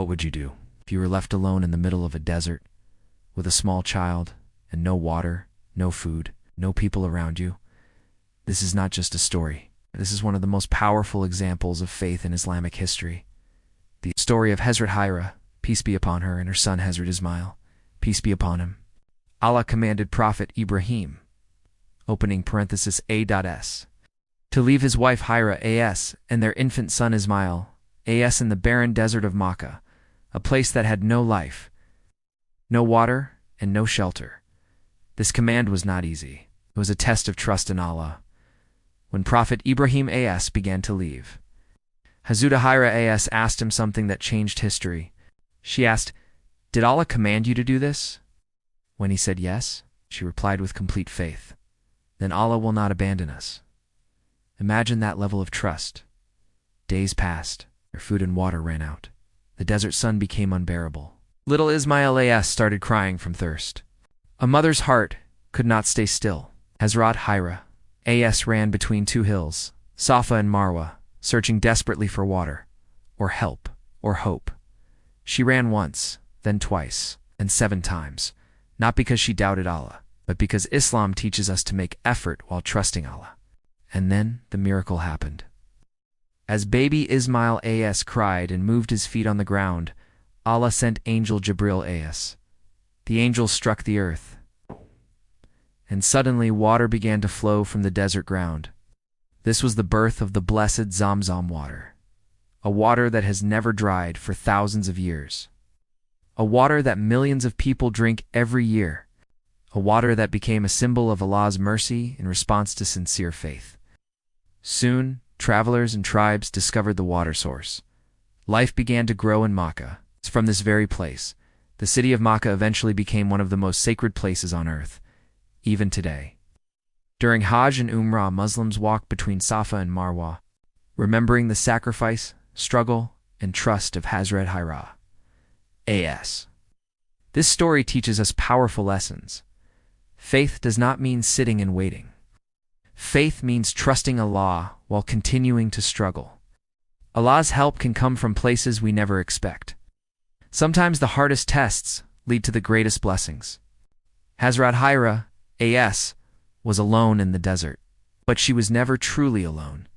What would you do if you were left alone in the middle of a desert with a small child and no water, no food, no people around you? This is not just a story. This is one of the most powerful examples of faith in Islamic history. The story of Hazrat Hajra, peace be upon her, and her son Hazrat Ismail, peace be upon him. Allah commanded Prophet Ibrahim, opening parenthesis A.S., to leave his wife Hajra A.S. and their infant son Ismail A.S. in the barren desert of Makkah, a place that had no life, no water, and no shelter. This command was not easy. It was a test of trust in Allah. When Prophet Ibrahim A.S. began to leave, Hazrat Hajra A.S. asked him something that changed history. She asked, "Did Allah command you to do this?" When he said yes, she replied with complete faith, "Then Allah will not abandon us." Imagine that level of trust. Days passed. Their food and water ran out. The desert sun became unbearable. Little Ismail A.S. started crying from thirst. A mother's heart could not stay still. Hazrat Hajra A.S. ran between two hills, Safa and Marwah, searching desperately for water, or help, or hope. She ran once, then twice, and 7 times, not because she doubted Allah, but because Islam teaches us to make effort while trusting Allah. And then the miracle happened. As baby Ismail A.S. cried and moved his feet on the ground, Allah sent angel Jibril A.S. The angel struck the earth, and suddenly water began to flow from the desert ground. This was the birth of the blessed Zamzam water, a water that has never dried for thousands of years, a water that millions of people drink every year, a water that became a symbol of Allah's mercy in response to sincere faith. Soon, travelers and tribes discovered the water source. Life began to grow in Makkah. From this very place, the city of Makkah eventually became one of the most sacred places on earth, even today. During Hajj and Umrah, Muslims walk between Safa and Marwah, remembering the sacrifice, struggle, and trust of Hazrat Hajra A.S. This story teaches us powerful lessons. Faith does not mean sitting and waiting. Faith means trusting Allah while continuing to struggle. Allah's help can come from places we never expect. Sometimes the hardest tests lead to the greatest blessings. Hazrat Hajra A.S. was alone in the desert, but she was never truly alone,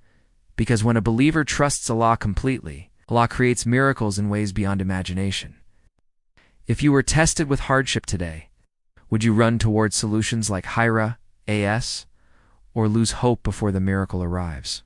because when a believer trusts Allah completely, Allah creates miracles in ways beyond imagination. If you were tested with hardship today, would you run towards solutions like Hajra A.S., or lose hope before the miracle arrives?